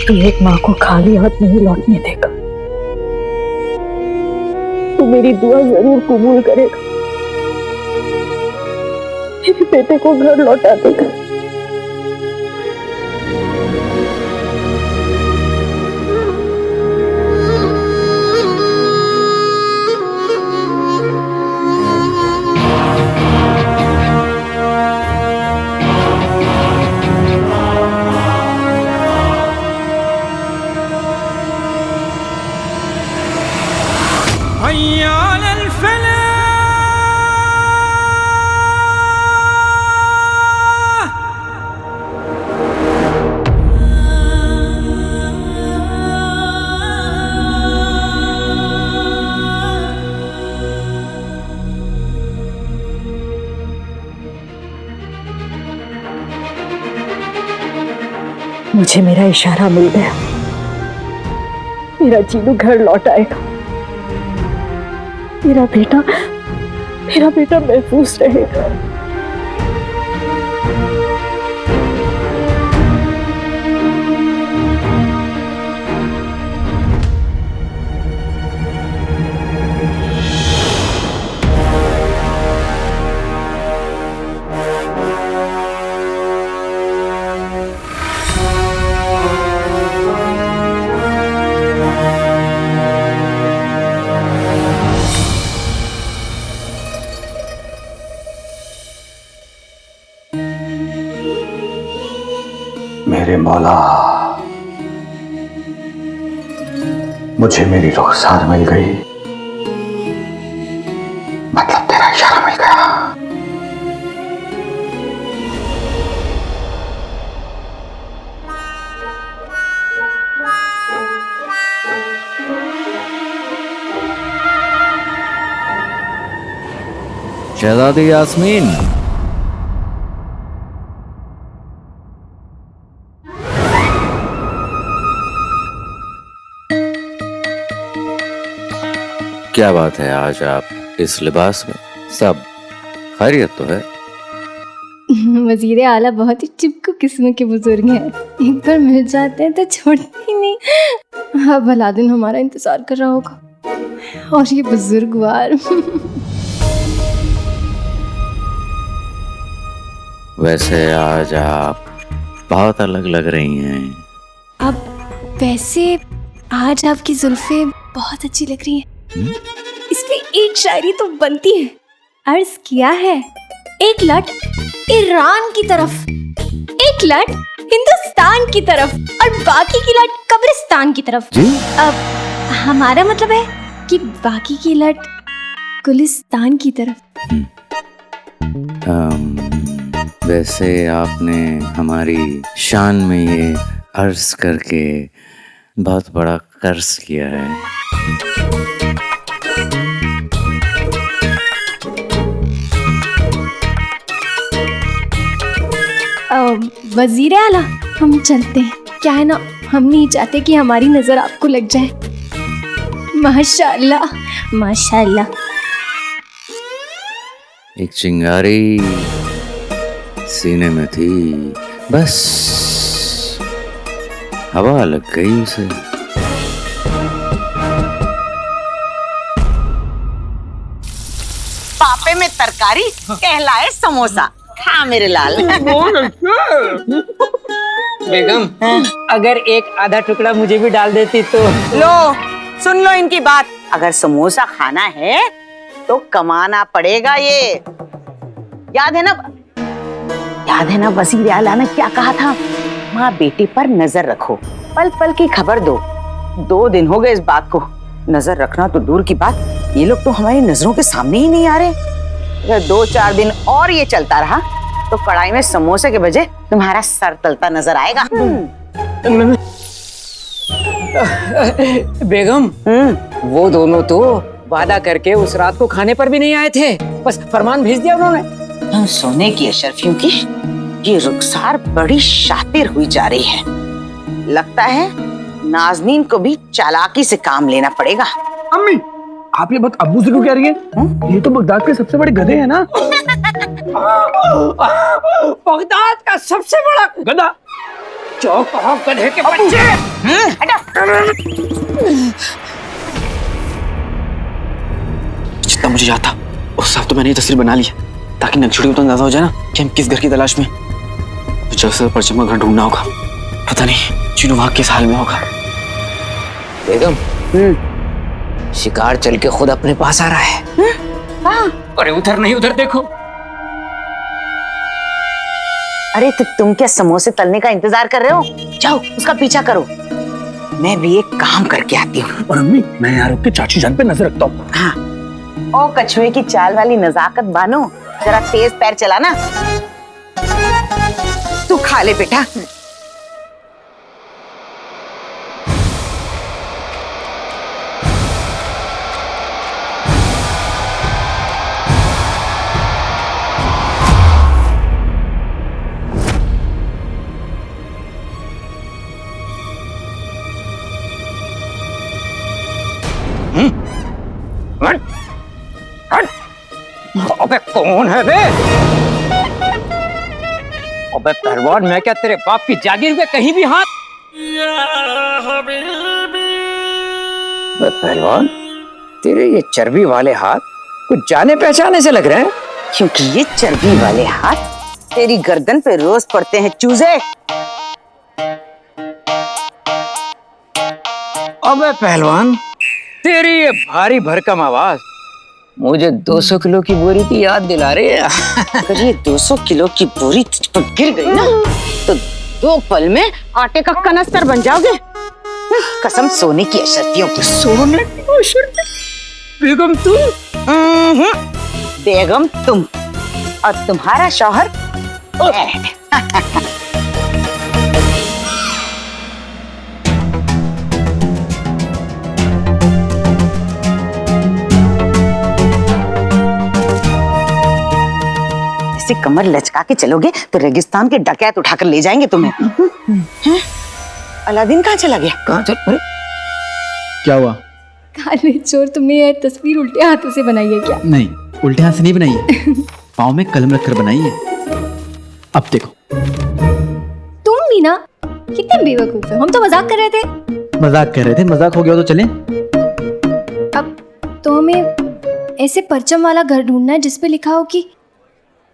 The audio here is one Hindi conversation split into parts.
कि एक माँ को खाली हाथ नहीं लौटने देगा। तू मेरी दुआ जरूर कबूल करेगा, मेरे बेटे को घर लौटा देगा। मुझे मेरा इशारा मिल गया, मेरा जीनू घर लौट आएगा। मेरा बेटा महफूज रहेगा। मेरे मौला, मुझे मेरी रुखसार मिल गई, मतलब तेरा इशारा मिल गया। शहजादी यास्मीन, क्या बात है आज आप इस लिबास में? सब खैरियत तो है? वजीर आला बहुत ही चिपकू किस्म के बुजुर्ग हैं, एक बार मिल जाते हैं तो छोड़ते ही नहीं। अब भला दिन हमारा इंतजार कर रहा होगा और ये बुजुर्गवार। वैसे आज आप बहुत अलग लग रही हैं। अब वैसे आज आपकी जुल्फे बहुत अच्छी लग रही हैं। इसमें एक शायरी तो बनती है, अर्ज किया है एक लट ईरान की तरफ, एक लट हिंदुस्तान की तरफ और बाकी की लट कब्रिस्तान की तरफ। जी? अब हमारा मतलब है कि बाकी की लट गुलिस्तान की तरफ। वैसे आपने हमारी शान में ये अर्ज करके बहुत बड़ा कर्ज किया है। वजीर आला, हम चलते हैं। क्या है ना, हम नहीं चाहते कि हमारी नजर आपको लग जाए। माशाअल्लाह माशाअल्लाह। एक चिंगारी सीने में थी, बस हवा लग गई उसे। पापे में तरकारी कहलाए समोसा। हाँ मेरे लाल। बेगम, अगर एक आधा टुकड़ा मुझे भी डाल देती तो। लो सुन लो इनकी बात, अगर समोसा खाना है तो कमाना पड़ेगा। ये याद है ना वजीर आला ने क्या कहा था? माँ बेटी पर नजर रखो, पल पल की खबर दो। 2 दिन हो गए इस बात को। नजर रखना तो दूर की बात, ये लोग तो हमारी नजरों के सामने ही नहीं आ रहे। अगर 2-4 दिन और ये चलता रहा तो कढ़ाई में समोसे के बजाय तुम्हारा सर तलता नजर आएगा। बेगम, वो दोनों तो वादा करके उस रात को खाने पर भी नहीं आए थे, बस फरमान भेज दिया उन्होंने। सोने की अशरफियों की ये रुखसार बड़ी शातिर हुई जा रही है। लगता है नाज़नीन को भी चालाकी से काम लेना पड़ेगा। अम्मी, आप ये बात अब्बू से क्यों कह रही हैं? ये तो बगदाद के सबसे बड़े गधे हैं ना। बगदाद का सबसे बड़ा गधा? चौक कहाँ गधे के बच्चे। हटा। जितना मुझे याद था उस हिसाब तो मैंने ये तस्वीर बना ली है ताकि नक्शड़ी को तो अंदाजा हो जाए ना कि हम किस घर की तलाश में। तो जल्द से परचम का घर ढूंढना होगा। पता नहीं चीनू वहां किस हाल में होगा। बेगम, शिकार चल के खुद अपने पास आ रहा है। अरे उधर नहीं, उधर देखो। अरे तो तुम क्या समोसे तलने का इंतजार कर रहे हो? जाओ उसका पीछा करो, मैं भी एक काम करके आती हूँ। और अम्मी मैं यहाँ रुक के चाची जान पे नजर रखता हूँ। हाँ, ओ कछुए की चाल वाली नजाकत बानो, जरा तेज पैर चलाना। तू खा ले बेटा। अबे कौन है बे? अबे पहलवान, मैं क्या तेरे बाप की जागीर में कहीं भी हाथ? अबे पहलवान, तेरे ये चर्बी वाले हाथ कुछ जाने पहचाने से लग रहे हैं। क्योंकि ये चर्बी वाले हाथ तेरी गर्दन पे रोज पड़ते हैं चूजे। अबे पहलवान, तेरी ये भारी भरकम आवाज मुझे 200 किलो की बोरी की याद दिला रही है। अगर ये 200 किलो की बोरी तुझ पर गिर गई ना तो 2 पल में आटे का कनस्तर बन जाओगे। कसम सोने की अशर्फियों की। सोने की अशर्फी? बेगम तुम? बेगम तुम और तुम्हारा शौहर। ऐसे कमर लचका के चलोगे तो रेगिस्तान के डकैत उठाकर ले जाएंगे तुम्हें। हैं? अलादीन कहाँ चला गया? कहाँ चल? अरे क्या हुआ? काले चोर, तुमने ये तस्वीर उल्टे हाथों से बनाई है क्या? नहीं, उल्टे हाथ से नहीं बनाई है, पाँव में कलम रखकर बनाई है। अब देखो। तुम भी ना कितने बेवकूफ हो। हम तो मजाक कर रहे थे। मजाक कर रहे थे, मजाक हो गया तो चले। अब तो हमें ऐसे परचम वाला घर ढूंढना है जिसपे लिखा हो कि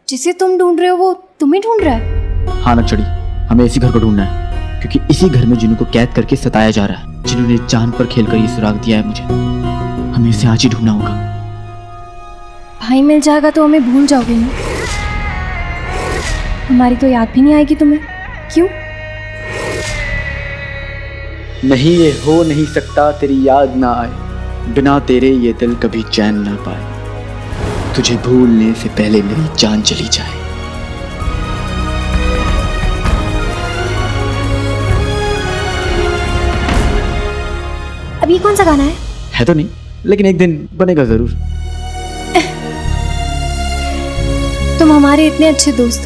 जिसे तुम ढूंढ रहे हो वो तुम्हें ढूंढ रहा है। हाँ नक्शड़ी, हमें इसी घर को ढूंढना है क्योंकि इसी घर में जिन्हों को कैद करके सताया जा रहा है, जिन्होंने जान पर खेलकर ये सुराग दिया है मुझे। हमें इसे आज ही ढूंढना होगा। भाई मिल जाएगा तो हमें भूल जाओगे ना? हमारी तो याद भी नहीं आएगी तुम्हें। क्यों? नहीं, ये हो नहीं सकता तेरी याद ना आए, बिना तेरे ये दिल कभी चैन ना पाए, तुझे भूलने से पहले मेरी जान चली जाए। अब ये कौन सा गाना है तो नहीं, लेकिन एक दिन बनेगा जरूर। तुम हमारे इतने अच्छे दोस्त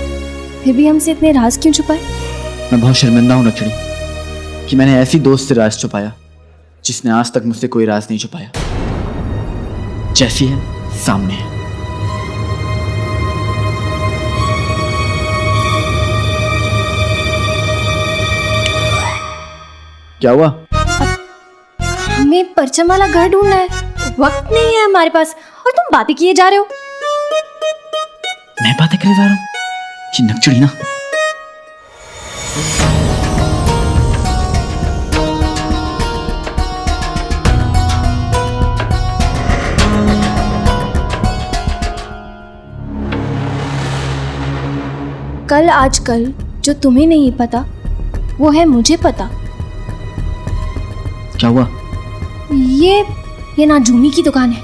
फिर भी हमसे इतने राज क्यों छुपाए? मैं बहुत शर्मिंदा हूँ नक्शड़ी कि मैंने ऐसी दोस्त से राज छुपाया जिसने आज तक मुझसे कोई राज नहीं छुपाया। जैसी है सामने है। क्या हुआ? हमें परचम वाला घर ढूंढना है, वक्त नहीं है हमारे पास और तुम बातें किए जा रहे हो। मैं बातें करे जा रहा हूँ? ये नक्शड़ी ना, कल आजकल जो तुम्हें नहीं पता वो है मुझे पता। क्या हुआ? ये नाजूनी की दुकान है।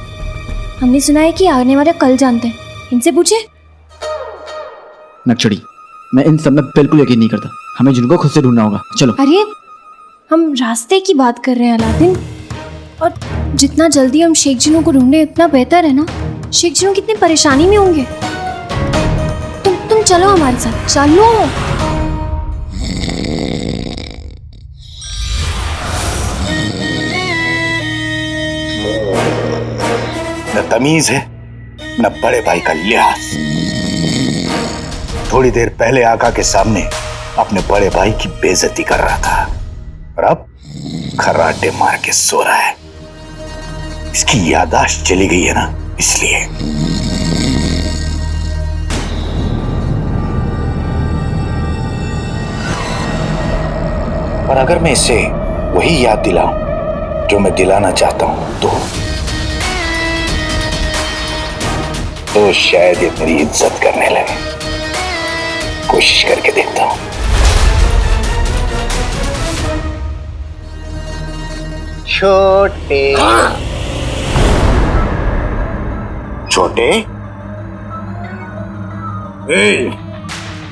हमने सुना है कि आने वाले कल जानते हैं, इनसे पूछे। नक्शड़ी, मैं इन सब में बिल्कुल यकीन नहीं करता। हमें जिनको खुद से ढूंढना होगा। चलो। अरे हम रास्ते की बात कर रहे हैं अलादीन, और जितना जल्दी हम शेख जिनों को ढूंढे उतना बेहतर है ना। शेख जिनों कितनी परेशानी में होंगे। तुम चलो हमारे साथ, चलो। न तमीज है न बड़े भाई का लिहाज। थोड़ी देर पहले आका के सामने अपने बड़े भाई की बेइज्जती कर रहा था और अब खर्राटे मार के सो रहा है। इसकी याददाश्त चली गई है ना, इसलिए। पर अगर मैं इसे वही याद दिलाऊं जो मैं दिलाना चाहता हूं तो शायद ये मेरी इज्जत करने लगे। कोशिश करके देखता हूं। छोटे छोटे,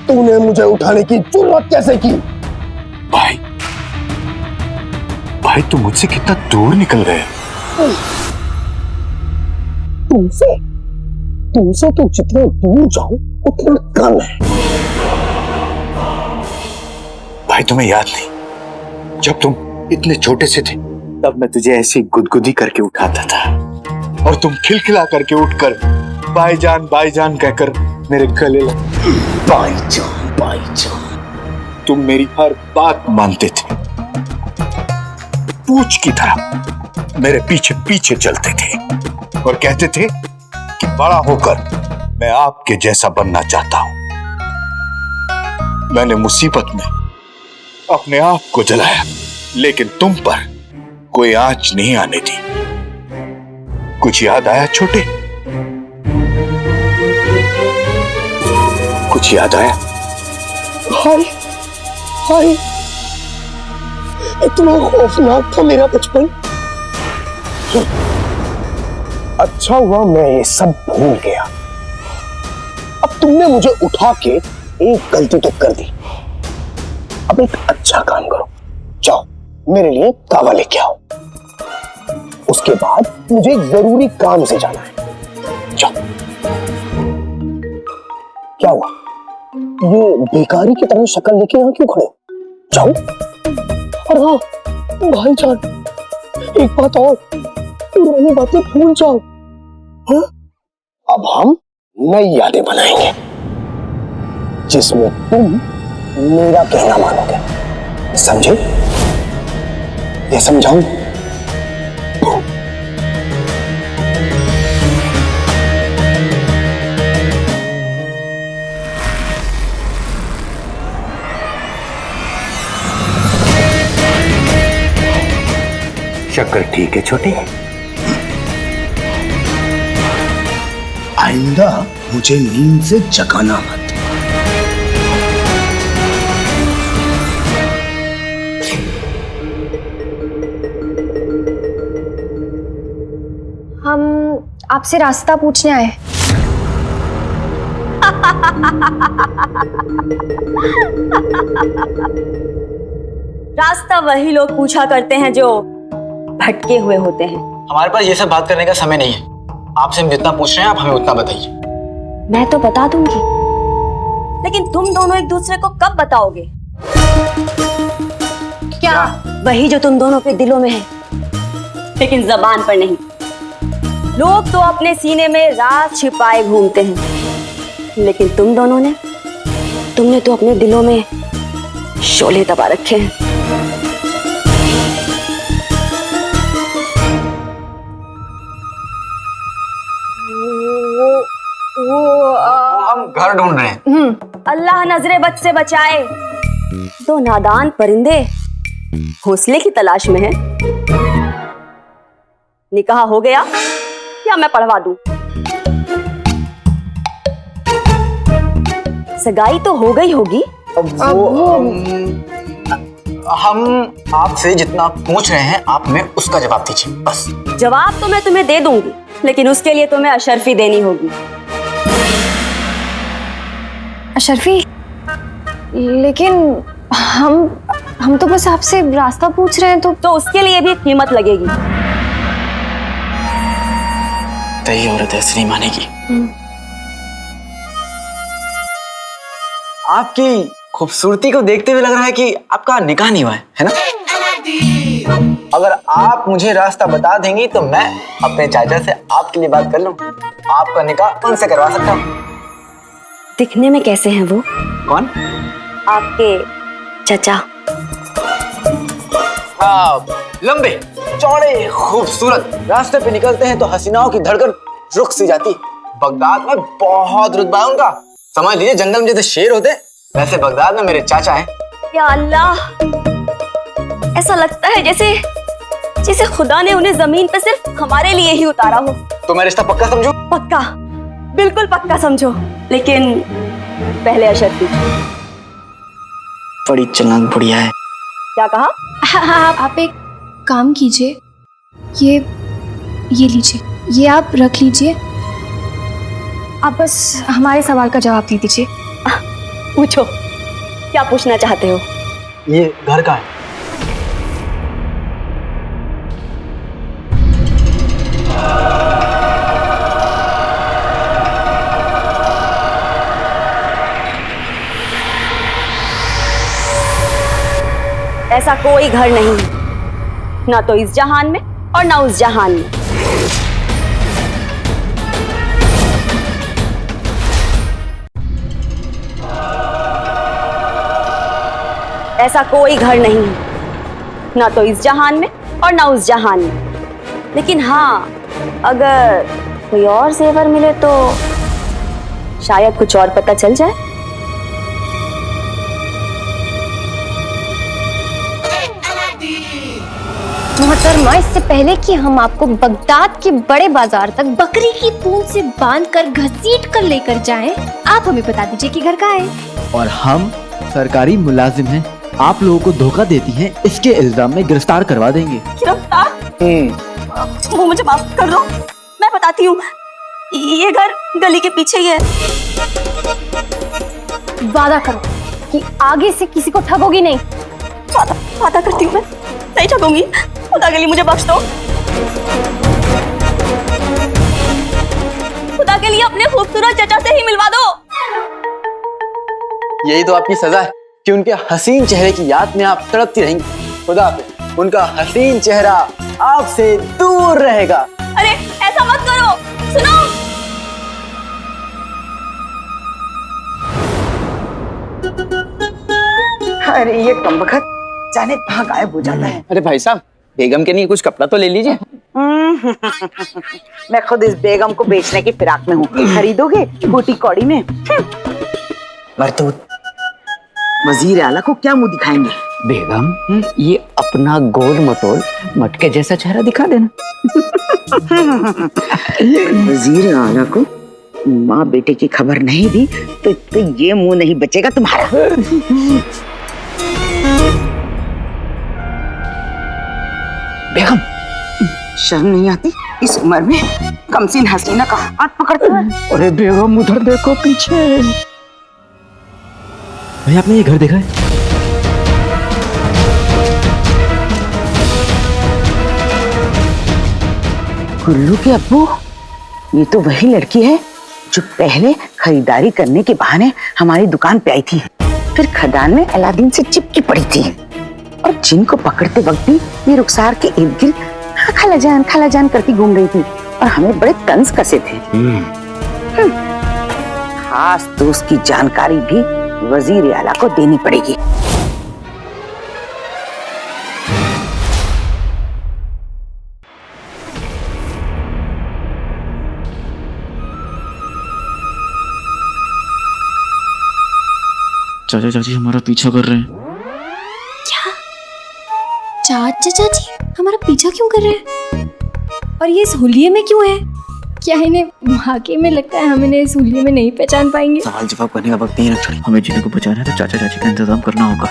तूने मुझे उठाने की जुर्रत कैसे की? भाई भाई तुम मुझसे कितना दूर निकल गए। तुमसे तुमसे तो जितना दूर जाऊं उतना कम है। भाई तुम्हें याद नहीं, जब तुम इतने छोटे से थे तब मैं तुझे ऐसी गुदगुदी करके उठाता था और तुम खिलखिला करके उठकर भाईजान कहकर मेरे गले लगे। भाईजान, तुम मेरी हर बात मानते थे, पूछ की तरह मेरे पीछे पीछे चलते थे और कहते थे कि बड़ा होकर मैं आपके जैसा बनना चाहता हूं। मैंने मुसीबत में अपने आप को जलाया, लेकिन तुम पर कोई आंच नहीं आने दी। कुछ याद आया छोटे? कुछ याद आया? हाय हाय, इतना खौफनाक था मेरा बचपन। अच्छा हुआ मैं ये सब भूल गया। अब तुमने मुझे उठा के एक गलती तो कर दी। अब एक अच्छा काम करो, जाओ मेरे लिए कावा लेके आओ। उसके बाद मुझे एक जरूरी काम से जाना है। जाओ। क्या हुआ? ये बेकारी की तरह शक्ल लेके यहाँ क्यों खड़े हो? जाओ। और हाँ भाईजान, एक बात और, पुरानी बातें भूल जाओ। हाँ? अब हम नई यादें बनाएंगे जिसमें तुम मेरा कहना मानोगे। समझे? ये समझाऊं? शक्कर ठीक है छोटे, आइंदा मुझे नींद से जगाना मत। हम आपसे रास्ता पूछने आए। रास्ता वही लोग पूछा करते हैं जो भटके हुए होते हैं। हमारे पास ये सब बात करने का समय नहीं है। आपसे हम जितना पूछ रहे हैं आप हमें उतना बताइए। मैं तो बता दूंगी, लेकिन तुम दोनों एक दूसरे को कब बताओगे? क्या? वही जो तुम दोनों के दिलों में है, लेकिन जबान पर नहीं। लोग तो अपने सीने में राज छिपाए घूमते हैं, लेकिन तुमने तो अपने दिलों में शोले दबा रखे हैं। हम घर ढूंढ रहे हैं। अल्लाह नजरे बद से बचाए। दो नादान परिंदे घोंसले की तलाश में हैं। निकाह हो गया या मैं पढ़वा दूं? सगाई तो हो गई होगी। हम आपसे जितना पूछ रहे हैं आप हमें उसका जवाब दीजिए बस। जवाब तो मैं तुम्हें दे दूंगी, लेकिन उसके लिए तुम्हें अशर्फी देनी होगी। अशर्फी, लेकिन हम तो बस आपसे रास्ता पूछ रहे हैं। तो उसके लिए भी कीमत लगेगी। तय औरत ऐसे नहीं मानेगी। आपकी खूबसूरती को देखते हुए लग रहा है कि आपका निकाह नहीं हुआ है ना? अगर आप मुझे रास्ता बता देंगी तो मैं अपने चाचा से आपके लिए बात कर लूं। आपका निकाह उनसे करवा सकता हूं। दिखने में कैसे हैं वो? कौन? आपके चाचा। लंबे चौड़े खूबसूरत रास्ते पे निकलते हैं तो हसीनाओं की धड़कन रुक सी जाती। बगदाद में बहुत रुतबा है उनका, समझ लीजिए जंगल में जैसे शेर होते वैसे बगदाद में मेरे चाचा हैं। या अल्लाह, ऐसा लगता है जैसे जैसे खुदा ने उन्हें जमीन पे सिर्फ हमारे लिए ही उतारा हो। तो मैं रिश्ता पक्का समझूं? पक्का, बिल्कुल पक्का समझो, लेकिन पहले अशर्त की। बड़ी चालाक बुढ़िया है। क्या कहा? हाँ, आप एक काम कीजिए, ये लीजिए, ये आप रख लीजिए। आप बस हमारे सवाल का जवाब दे दीजिए। पूछो, क्या पूछना चाहते हो? ये घर का है। ऐसा कोई घर नहीं है, ना तो इस जहान में और ना उस जहान में। ऐसा कोई घर नहीं है, ना तो इस जहान में और ना उस जहान में। लेकिन हाँ, अगर कोई और जेवर मिले तो शायद कुछ और पता चल जाए। मोहतरमा, इससे पहले कि हम आपको बगदाद के बड़े बाजार तक बकरी की पूंछ से बांधकर घसीट कर लेकर जाएं, आप हमें बता दीजिए कि घर कहाँ है। और हम सरकारी मुलाजिम हैं, आप लोगों को धोखा देती हैं, इसके इल्जाम में गिरफ्तार करवा देंगे। गिरफ्तार? वो मुझे माफ कर दो, मैं बताती हूँ। ये घर गली के पीछे ही है। वादा करो कि आगे से किसी को ठगोगी नहीं। वादा करती हूँ, मैं नहीं ठगूंगी। खुदा के लिए मुझे बख्श दो। खुदा के लिए अपने खूबसूरत चचा से ही मिलवा दो। यही तो आपकी सजा है कि उनके हसीन चेहरे की याद में आप तड़पती रहेंगी। खुदा हाफिज़, उनका हसीन चेहरा आपसे दूर रहेगा। अरे ऐसा मत करो, सुनो। अरे ये कमबख्त जाने कहाँ गायब हो जाता है। अरे भाई साहब, बेगम के लिए कुछ कपड़ा तो ले लीजिए। मैं खुद इस बेगम को बेचने की फिराक में हूँ। खरीदोगे गोटी कौड़ी में? मरतूत, वजीर आला को क्या मुंह दिखाएंगे? बेगम, ये अपना गोल मटोल मटके जैसा चेहरा दिखा देना। वजीर आला को माँ बेटे की खबर नहीं दी तो ये मुंह नहीं बचेगा तुम्हारा। बेगम, शर्म नहीं आती इस उम्र में कमसीन हसीना का हाथ पकड़ते हैं? अरे बेगम, उधर देखो पीछे। भाई, आपने ये घर देखा है? गुल्लू के अब्बू, ये तो वही लड़की है जो पहले खरीदारी करने के बहाने हमारी दुकान पे आई थी, फिर खदान में अलादीन से चिपकी पड़ी थी, और जिनको पकड़ते वक्त भी ये रुखसार के इर्द गिर्द खाला जान करती घूम रही थी, और हमें बड़े तंज कसे थे। खास दोस्त की जानकारी भी वजीर आला को देनी पड़ेगी। चाचा चाची हमारा पीछा कर रहे हैं। चाचा चाची हमारा पीछा क्यों कर रहे हैं? और ये इस हुलिये में क्यों है? क्या इन्हें वाकई में लगता है हम इन्हें इस हुलिये में नहीं पहचान पाएंगे? सवाल जवाब करने का वक्त नहीं रख। हमें जिन्हें को बचाना है तो चाचा चाची का इंतजाम करना होगा।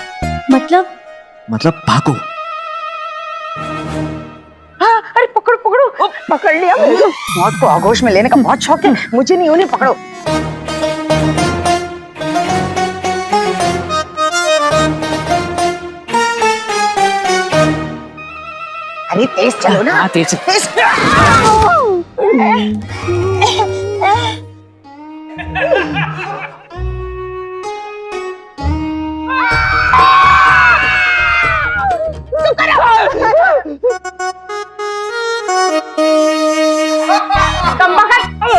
मतलब भागो। हाँ, अरे पकड़ो, पकड़ लिया। मौत को आगोश में लेने का बहुत शौक है मुझे, नहीं उन्हें पकड़ो। अरे तेज चलो ना। हाँ, तेज।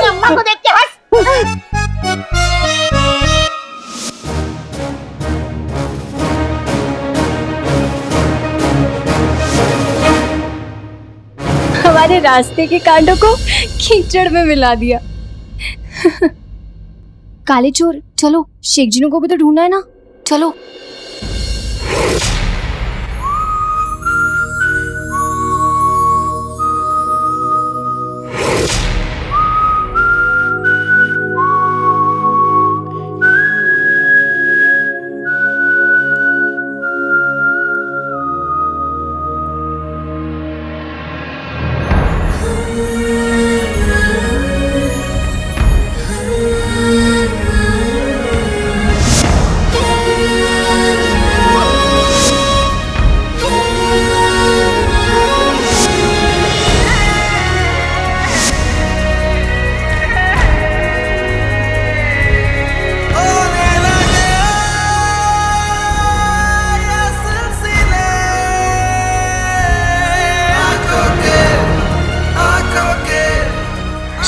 अम्मा को देख के हंस। हमारे रास्ते के कांटों को कीचड़ में मिला दिया। काले चोर, चलो शेख जीनू को भी तो ढूंढना है ना, चलो।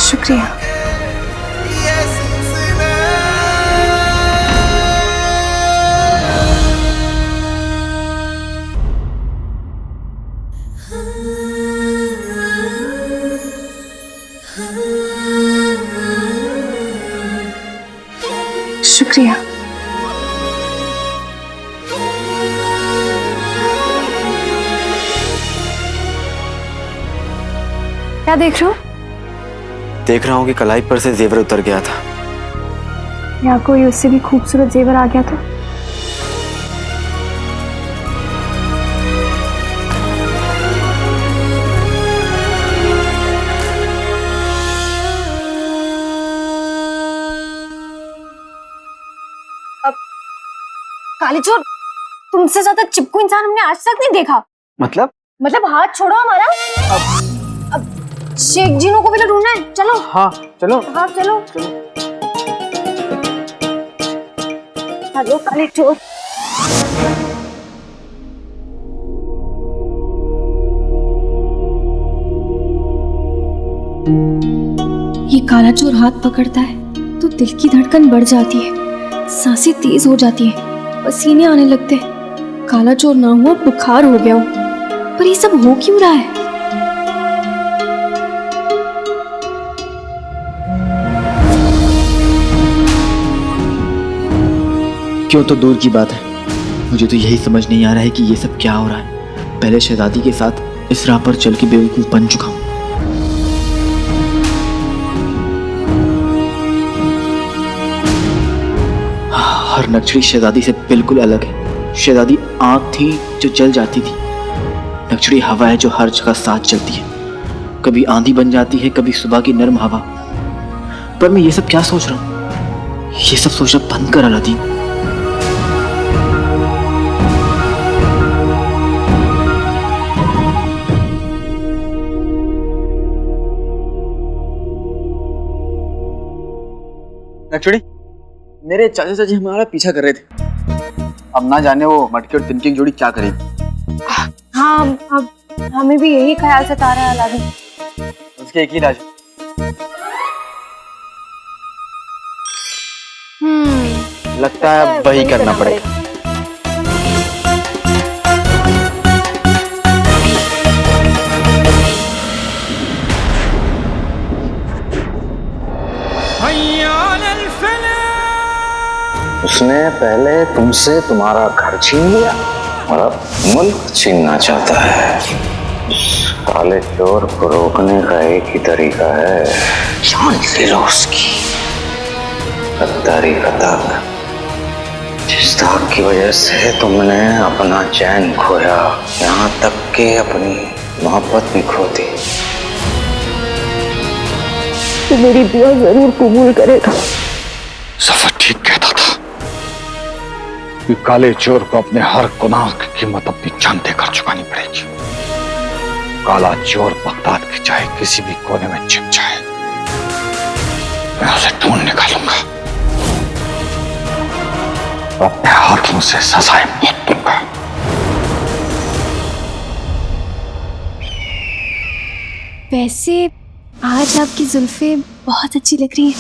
शुक्रिया। शुक्रिया। क्या देख रहे हो? देख रहा हूँ कि कलाई पर से जेवर उतर गया था। या कोई उससे भी खूबसूरत जेवर आ गया तो? अब काली चोर, तुमसे ज्यादा चिपकू इंसान हमने आज तक नहीं देखा। मतलब हाथ छोड़ो हमारा। अब शेख जीनू को भी तो ढूंढना है, चलो। हाँ चलो। हाँ चलो। हेलो काले चोर। ये काला चोर हाथ पकड़ता है तो दिल की धड़कन बढ़ जाती है, सांसें तेज हो जाती हैं, पसीने आने लगते हैं। काला चोर ना हुआ बुखार हो गया हो, पर ये सब हो क्यों रहा है? क्यों तो दूर की बात है, मुझे तो यही समझ नहीं आ रहा है कि ये सब क्या हो रहा है। पहले शहजादी के साथ इस राह पर चल के बेवकूफ बन चुका हूँ। हर नक्शड़ी शहजादी से बिल्कुल अलग है। शहजादी आग थी जो जल जाती थी, नक्शड़ी हवा है जो हर जगह साथ चलती है। कभी आंधी बन जाती है, कभी सुबह की नर्म हवा। पर मैं ये सब क्या सोच रहा हूँ? ये सब सोचना बंद कर अलादीन। नक्शड़ी, मेरे चाचा चाची हमारा पीछा कर रहे थे। अब ना जाने वो मटके और तिनके की जोड़ी क्या करेगी। हाँ, अब हमें भी यही ख्याल सता रहा है अलादीन। उसके एक ही इलाज, लगता है अब वही करना पड़ेगा। उसने पहले तुमसे तुम्हारा घर छीन लिया और अब मुल्क छीनना चाहता है। उस काले चोर को रोकने का एक ही तरीका है, शान से लो उसकी गद्दारी का दाग, जिस दाग की वजह से तुमने अपना चैन खोया, यहाँ तक कि अपनी मोहब्बत भी खो दी। तो मेरी दुआ जरूर कबूल करेगा। सफर ठीक कहता था कि काले चोर को अपने हर गुनाह की कीमत अपनी जान देकर चुकानी पड़ेगी। काला चोर बगदाद के चाहे किसी भी कोने में छिप जाए, मैं उसे ढूंढ निकालूंगा, अपने हाथों से सजाए मौत दूंगा। वैसे आज आपकी जुल्फे बहुत अच्छी लग रही हैं।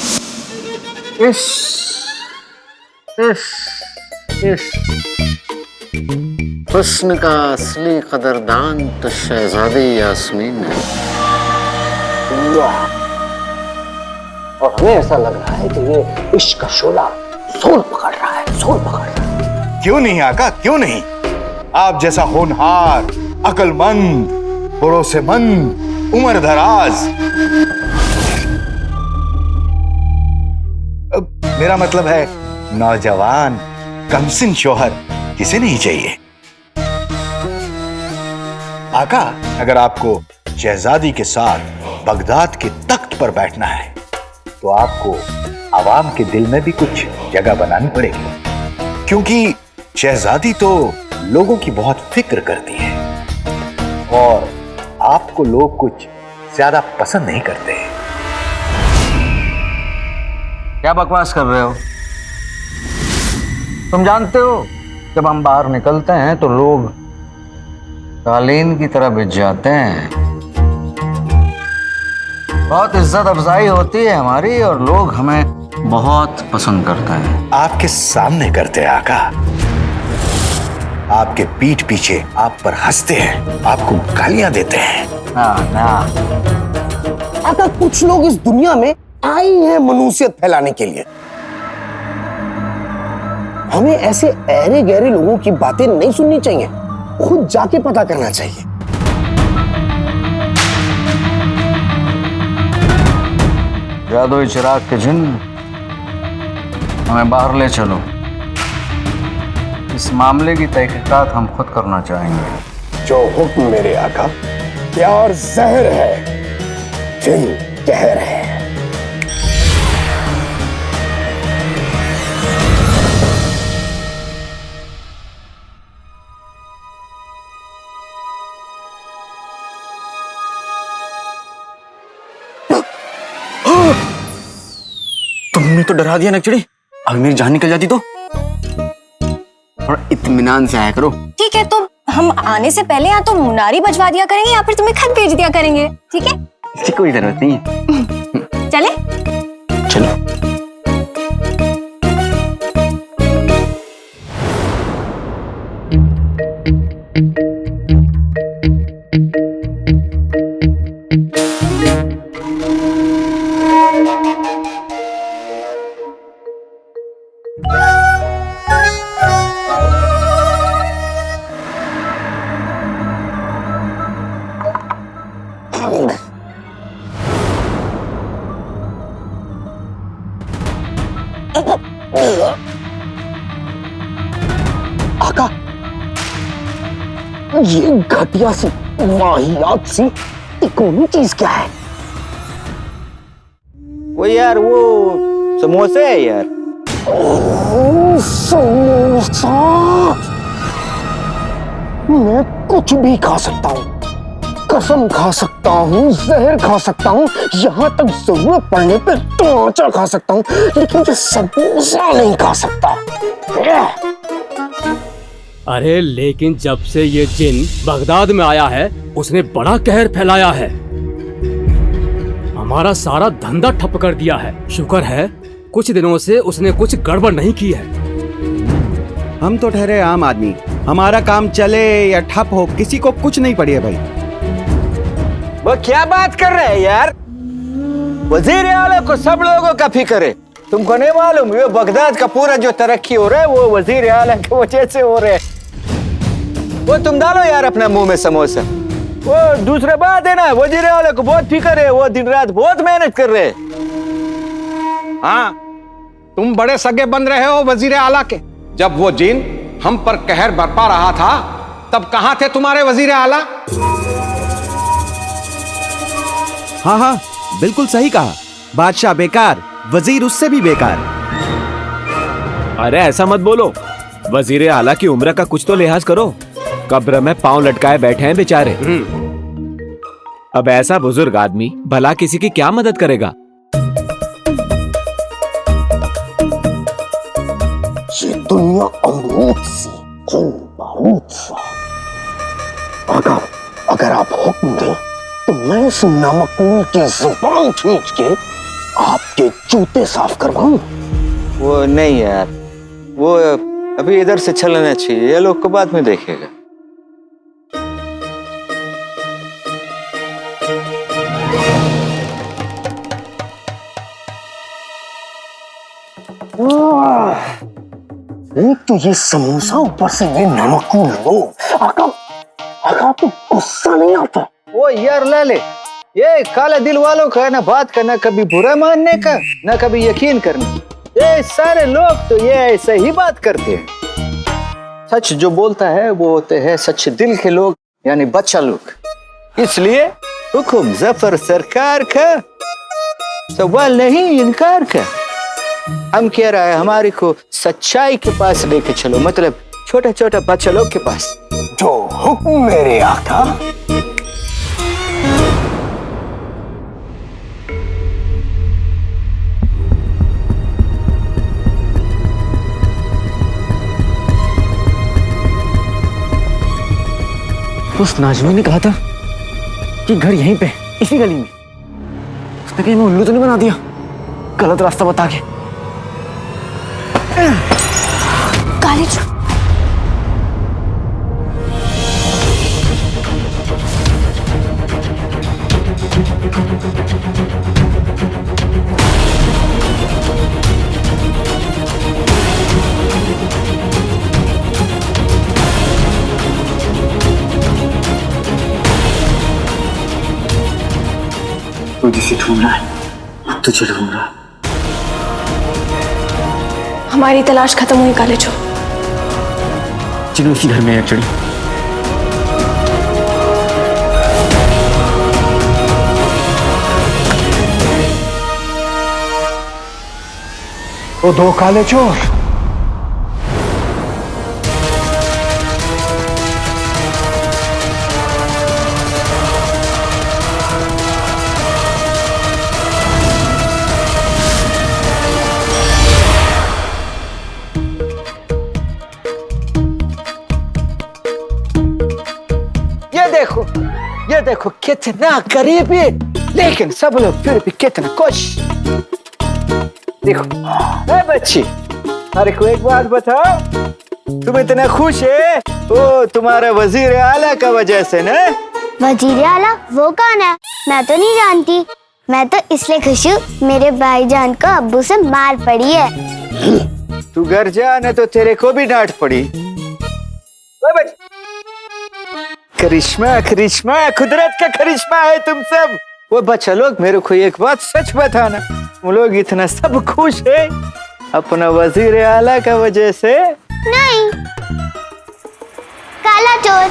हुस्न का असली कदरदान तो शहजादी यास्मीन है। और हमें ऐसा लग रहा है कि ये इश्क का शोला सोल पकड़ रहा है, सोल पकड़ रहा है। क्यों नहीं आका, क्यों नहीं? आप जैसा होनहार, अक्लमंद, भरोसेमंद, उम्र दराज, मेरा मतलब है नौजवान, कमसिन शोहर किसे नहीं चाहिए। आका, अगर आपको शहजादी के साथ बगदाद के तख्त पर बैठना है तो आपको आवाम के दिल में भी कुछ जगह बनानी पड़ेगी, क्योंकि शहजादी तो लोगों की बहुत फिक्र करती है और आपको लोग कुछ ज्यादा पसंद नहीं करते। क्या बकवास कर रहे हो? तुम जानते हो जब हम बाहर निकलते हैं तो लोग कालीन की तरह बिछ जाते हैं। बहुत इज्जत अफजाई होती है हमारी और लोग हमें बहुत पसंद करते हैं। आपके सामने करते हैं आका, आपके पीठ पीछे आप पर हंसते हैं, आपको गालियां देते हैं। ना आका, कुछ लोग इस दुनिया में आई हैं मनुष्यत फैलाने के लिए। हमें ऐसे ऐरे गहरे लोगों की बातें नहीं सुननी चाहिए, खुद जाके पता करना चाहिए। जादुई चिराग के जिन, हमें बाहर ले चलो। इस मामले की तहकीकात हम खुद करना चाहेंगे। जो हुक्म मेरे आका। प्यार जहर है, जिन कहर है। तुमने तो डरा दिया नक्चड़ी। अगर मेरी जान निकल जाती तो? थोड़ा इत्मीनान से आया करो। ठीक है, तो हम आने से पहले या तो मुनारी बजवा दिया करेंगे या फिर तुम्हें खत भेज दिया करेंगे, ठीक है? इसकी कोई जरूरत नहीं है। चले? चलो। आका, ये घटिया सी वाहियात सी तिकोनी चीज क्या है? वो यार, वो समोसे है यार। समोसा। मैं कुछ भी खा सकता हूँ, कसम खा सकता हूँ, जहर खा सकता हूँ, यहाँ तक जरूरत पड़ने पे तमाचा खा सकता हूँ, लेकिन ये समोसा नहीं खा सकता। अरे लेकिन जब से ये जिन बगदाद में आया है उसने बड़ा कहर फैलाया है, हमारा सारा धंधा ठप कर दिया है। शुक्र है कुछ दिनों से उसने कुछ गड़बड़ नहीं की है। हम तो ठहरे आम आदमी, हमारा काम चले या ठप हो किसी को कुछ नहीं पड़ी है भाई। वो क्या बात कर रहे हैं यार? वजीर आला को सब लोगों का फिक्र है, तुमको नहीं मालूम? ये बगदाद का पूरा जो तरक्की हो रहा है वो वजीर आला की वजह से हो रहा है। वो तुम डालो यार अपना मुंह में समोसा। वो दूसरा बात है ना, वजीर आला को बहुत फिक्र है, वो दिन रात बहुत मेहनत कर रहे हैं। हाँ, तुम बड़े सगे बन रहे हो वजीर आला के। जब वो जिन हम पर कहर बरपा रहा था तब कहां थे तुम्हारे वजीर आला? हाँ हाँ, बिल्कुल सही कहा। बादशाह बेकार, वजीर उससे भी बेकार। अरे ऐसा मत बोलो, वजीर आला की उम्र का कुछ तो लिहाज करो। कब्र में पांव लटकाए बैठे हैं बेचारे। अब ऐसा बुजुर्ग आदमी भला किसी की क्या मदद करेगा? ये दुनिया अमरूद सी, जिन बारूद सा। आका, अगर आप हुक्म दें तो मैं इस नमकूल की जुबान खींच के आपके जूते साफ करवाऊं। वो नहीं यार, वो अभी इधर से चलना चाहिए, ये लोग को बाद में देखेगा। तो ये समोसा ऊपर से ये नमक लो। आका आका आपको गुस्सा नहीं आता? ओ यार लाले, ये काले दिल वालों का है ना बात करना, कभी बुरा मानने का ना कभी यकीन करना। ये सारे लोग तो ये ऐसे ही बात करते हैं। सच जो बोलता है वो होते हैं सच दिल के लोग, यानी बच्चा लोग। इसलिए हुक्म जफर सरकार का, सवाल नहीं इनकार का। हम कह रहा है हमारे को सच्चाई के पास लेके चलो, मतलब छोटा छोटा बच्चा लोग के पास। जो हुक्म मेरे आका। उस नाजमी ने कहा था कि घर यहीं पे इसी गली में। उसने कहीं मैं उल्लू तो नहीं बना दिया गलत रास्ता बता के? काले चोर। वो जिसे ढूंढ रहा है तुझे ढूंढ रहा है। हमारी तलाश खत्म हुई काले चोर। चलो इसी घर में है चढ़ी। वो दो काले चोर। ये देखो कितना करीब है, लेकिन सब लोग फिर भी कितना खुश। देखो ए बच्ची, अरे को एक बात बताओ, तुम इतना खुश है वो तुम्हारा वजीर आला का वजह से ना? वजीर आला वो कौन है? मैं तो नहीं जानती। मैं तो इसलिए खुश हूँ मेरे भाईजान को अब्बू से मार पड़ी है। तू घर जा न तो तेरे को भी डांट पड़ी। करिश्मा करिश्मा कुदरत का करिश्मा है तुम सब। वो बच्चा लोग मेरे को एक बात सच बताना, वो लोग इतना सब खुश है अपना वजीर आला का वजह से? नहीं, काला चोर।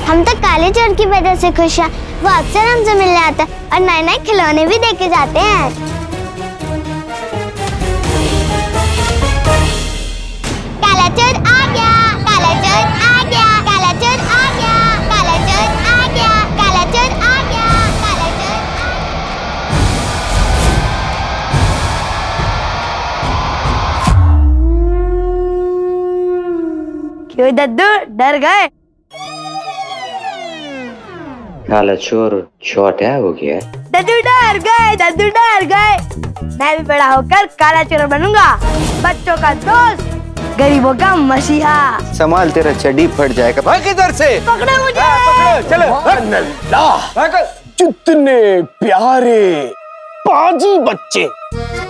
हम तो काले चोर की वजह से खुश हैं। वो अक्सर हमसे मिलने आता है और नए नए खिलौने भी देके जाते हैं। काला चोर आ गया, काला चोर आ गया, काला चोर आ गया, काला चोर आ गया, काला चोर आ गया, काला चोर आ गया। क्यों दद्दू डर गए? काला चोर छोटा हो गया। दद्दू डर गए, दद्दू डर गए। मैं भी बड़ा होकर काला चोर बनूंगा, बच्चों का दोस्त, गरीबों का मसीहा। संभाल तेरा चड्डी फट जाएगा। भाग इधर से। पकड़ो मुझे। पकड़ो, चलो। कितने प्यारे पाजी बच्चे,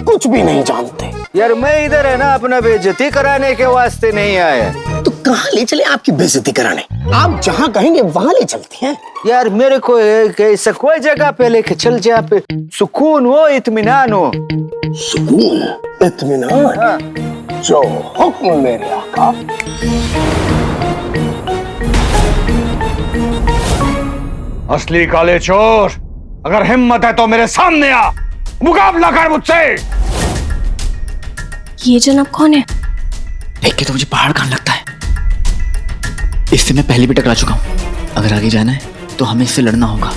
कुछ भी नहीं जानते। यार मैं इधर है ना अपना बेइज्जती कराने के वास्ते नहीं आया। तो कहाँ ले चले आपकी बेइज्जती कराने? आप जहाँ कहेंगे वहाँ ले चलते हैं। यार मेरे को ऐसा कोई जगह पे लेके चल जहाँ पे सुकून हो, इत्मीनान हो। सुकून इत्मीनान, जो हुक्म मेरे आका। असली काले चोर, अगर हिम्मत है तो मेरे सामने आ, मुकाबला कर मुझसे। ये जनाब कौन है? देख के तो मुझे पहाड़ खान लगता है। इससे मैं पहले भी टकरा चुका हूँ। अगर आगे जाना है तो हमें इससे लड़ना होगा।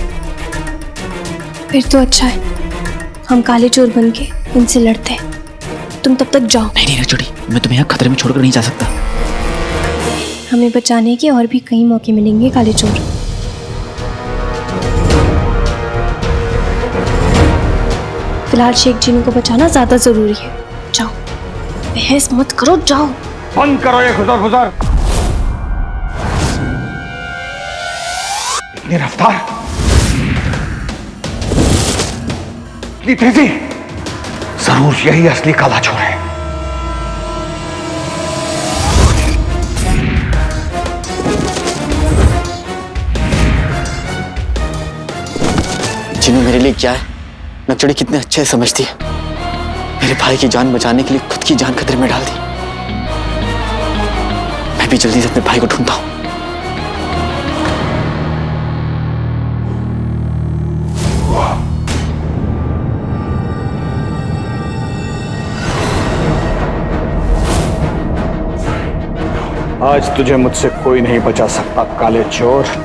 फिर तो अच्छा है, हम काले चोर बन के इनसे लड़ते हैं। तुम तब तक जाओ। नहीं चोरी, मैं तुम्हें यहाँ खतरे में छोड़कर नहीं जा सकता। हमें बचाने के और भी कई मौके मिलेंगे काले चोर। फिलहाल शेख जीनू को बचाना ज्यादा जरूरी है। जाओ, बहस मत करो, जाओ। बंद करो ये खुजर खुजर। इतनी रफ्तार, इतनी तेजी, जरूर यही असली काला चोर है। चिन्नू मेरे लिए क्या है, नक्चड़ी कितने अच्छे समझती है। मेरे भाई की जान बचाने के लिए खुद की जान खतरे में डाल दी। मैं भी जल्दी से अपने भाई को ढूंढता हूं। आज तुझे मुझसे कोई नहीं बचा सकता काले चोर।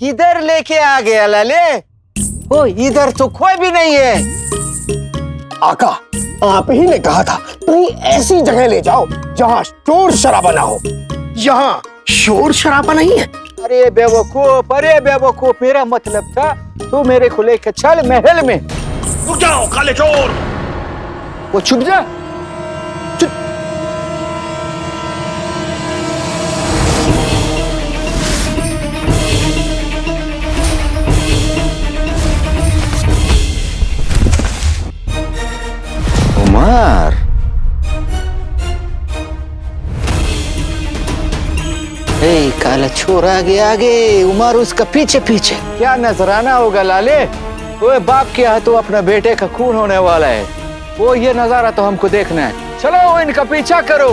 किधर लेके आ गया लाले? ओ इधर तो कोई भी नहीं है। आका, आप ही ने कहा था कहीं ऐसी जगह ले जाओ जहाँ शोर शराबा ना हो। यहाँ शोर शराबा नहीं है। अरे बेवकूफ, मेरा मतलब था तू मेरे को लेकर चल महल में। रुक जाओ काले चोर। वो चुप जा। उमर, काला चोर आगे, उमर उसका पीछे पीछे। क्या नजराना होगा लाले? वो बाप के हाथों अपना बेटे का खून होने वाला है। वो ये नजारा तो हमको देखना है। चलो इनका पीछा करो।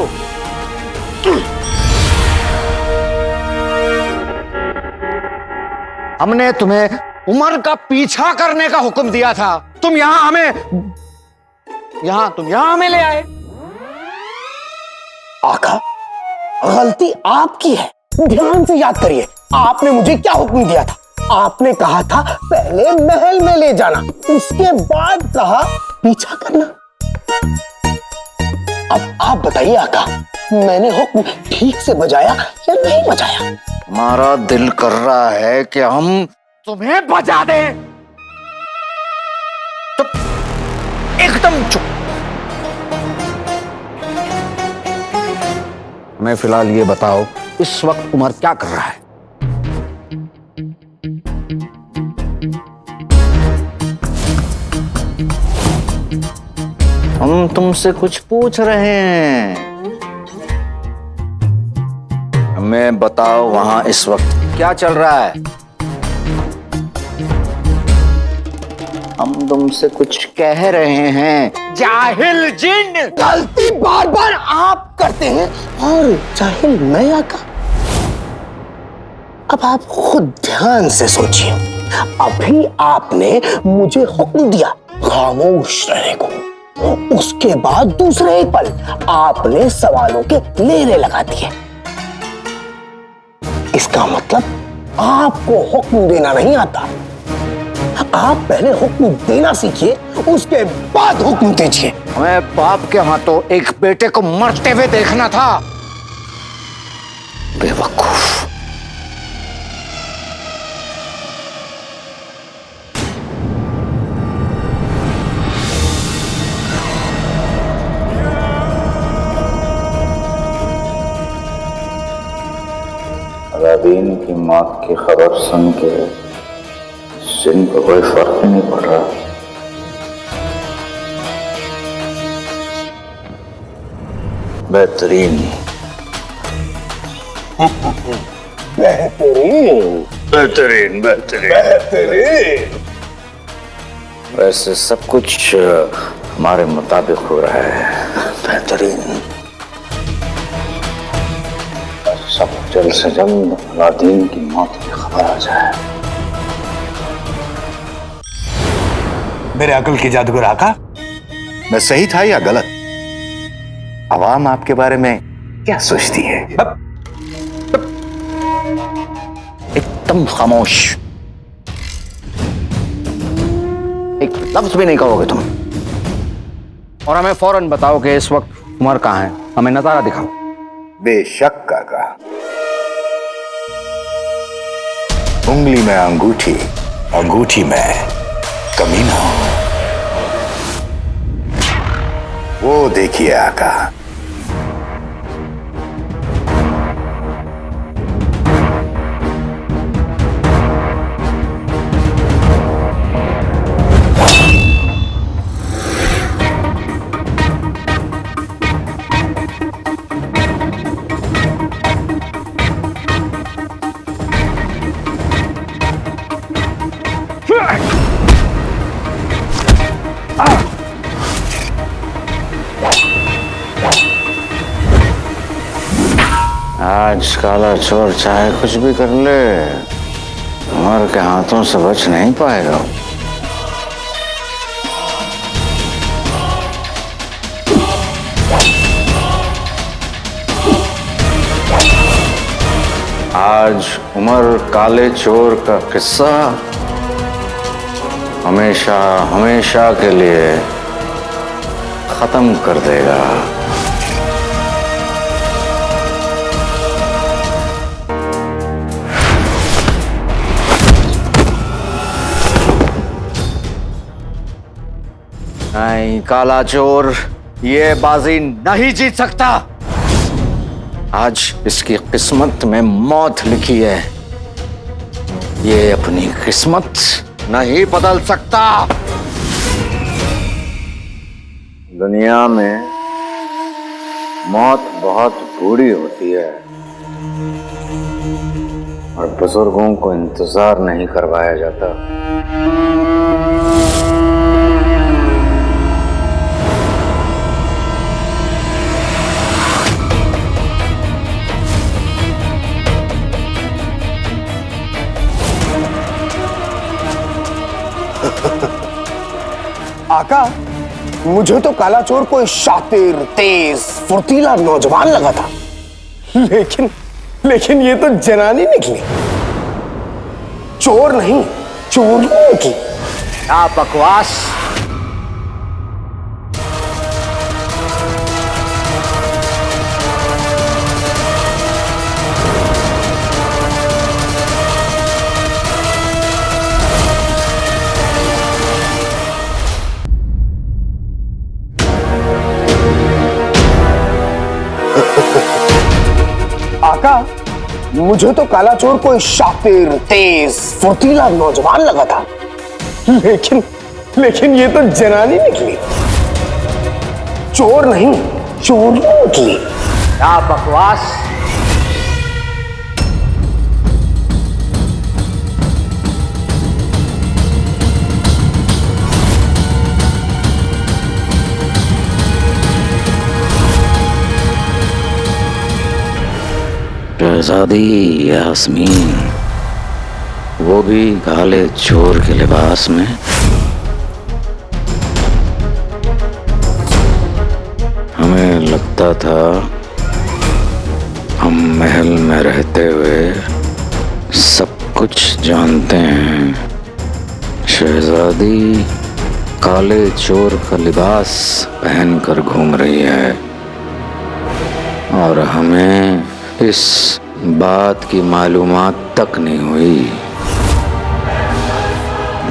हमने तुम्हें उमर का पीछा करने का हुक्म दिया था, तुम यहाँ हमें ले आए। आका, गलती आपकी है। ध्यान से याद करिए, आपने मुझे क्या हुक्म दिया था? आपने कहा था पहले महल में ले जाना, उसके बाद कहा पीछा करना। अब आप बताइए आका, मैंने हुक्म ठीक से बजाया या नहीं बजाया? हमारा दिल कर रहा है कि हम तुम्हें बजा दें। तो एकदम चुप। मैं फिलहाल ये बताओ, इस वक्त उमर क्या कर रहा है? हम तुमसे कुछ पूछ रहे हैं। हमें बताओ वहां इस वक्त क्या चल रहा है? हम तुमसे कुछ कह रहे हैं। जाहिल जिन! गलती बार बार आप करते हैं और जाहिल मैं आका। अब आप खुद ध्यान से सोचिए, अभी आपने मुझे हुक्म दिया खामोश रहने को, उसके बाद दूसरे ही पल आपने सवालों के लेने लगा दिए। इसका मतलब आपको हुक्म देना नहीं आता। आप पहले हुक्म देना सीखिए, उसके बाद हुक्म दीजिए। हमें बाप के हाथों एक बेटे को मरते हुए देखना था। बेवकूफ। अलादीन की मौत की खबर सुन के जिन को कोई फर्क नहीं पड़ रहा। बेहतरीन बेहतरीन बेहतरीन बेहतरीन बेहतरीन। वैसे सब कुछ हमारे मुताबिक हो रहा है। बेहतरीन। सब जल्द से जल्द अलादीन की मौत की खबर आ जाए। मेरे अकल की जादूगर आका, मैं सही था या गलत? आवाम आपके बारे में क्या सोचती है? एकदम खामोश, एक लफ्ज भी नहीं कहोगे तुम। और हमें फौरन बताओ कि इस वक्त उमर कहाँ है। हमें नजारा दिखाओ। बेशक काका। उंगली में अंगूठी, अंगूठी में कमीना। वो देखिए आका, आज काला चोर चाहे कुछ भी कर ले, उमर के हाथों से बच नहीं पाएगा। आज उमर काले चोर का किस्सा हमेशा हमेशा के लिए खत्म कर देगा। नहीं काला चोर, ये बाजी नहीं जीत सकता। आज इसकी किस्मत में मौत लिखी है, ये अपनी किस्मत नहीं बदल सकता। दुनिया में मौत बहुत बूढ़ी होती है और बुजुर्गों को इंतजार नहीं करवाया जाता। आका, मुझे तो काला चोर कोई शातिर, तेज, फुर्तीला नौजवान लगा था, लेकिन ये तो जनानी निकली। चोर नहीं, चोरी निकली। क्या बकवास। आका, मुझे तो काला चोर कोई शातिर, तेज, फुर्तीला नौजवान लगा था, लेकिन ये तो जनानी निकली। चोर नहीं, चोरी निकली। क्या बकवास। शहजादी यास्मीन, वो भी काले चोर के लिबास में। हमें लगता था हम महल में रहते हुए सब कुछ जानते हैं। शहजादी काले चोर का लिबास पहनकर घूम रही है और हमें इस बात की मालूमात तक नहीं हुई।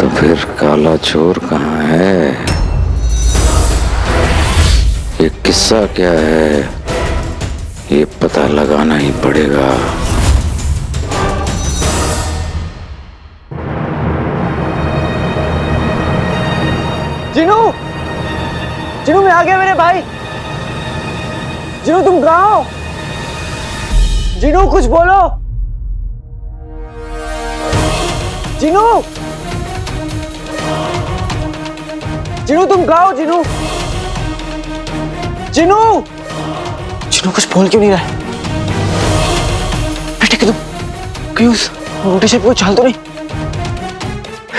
तो फिर काला चोर कहाँ है? ये किस्सा क्या है, ये पता लगाना ही पड़ेगा। जिनू, जिनू मैं आ गया मेरे भाई। जिनू तुम कहाँ हो? जिनू कुछ बोलो। जिनू, जिनू तुम कहाँ हो? जिनू, जिनू, जिनू कुछ बोल क्यों नहीं रहा है? बेटे तुम कहीं उस मोटी से कोई चाल तो नहीं?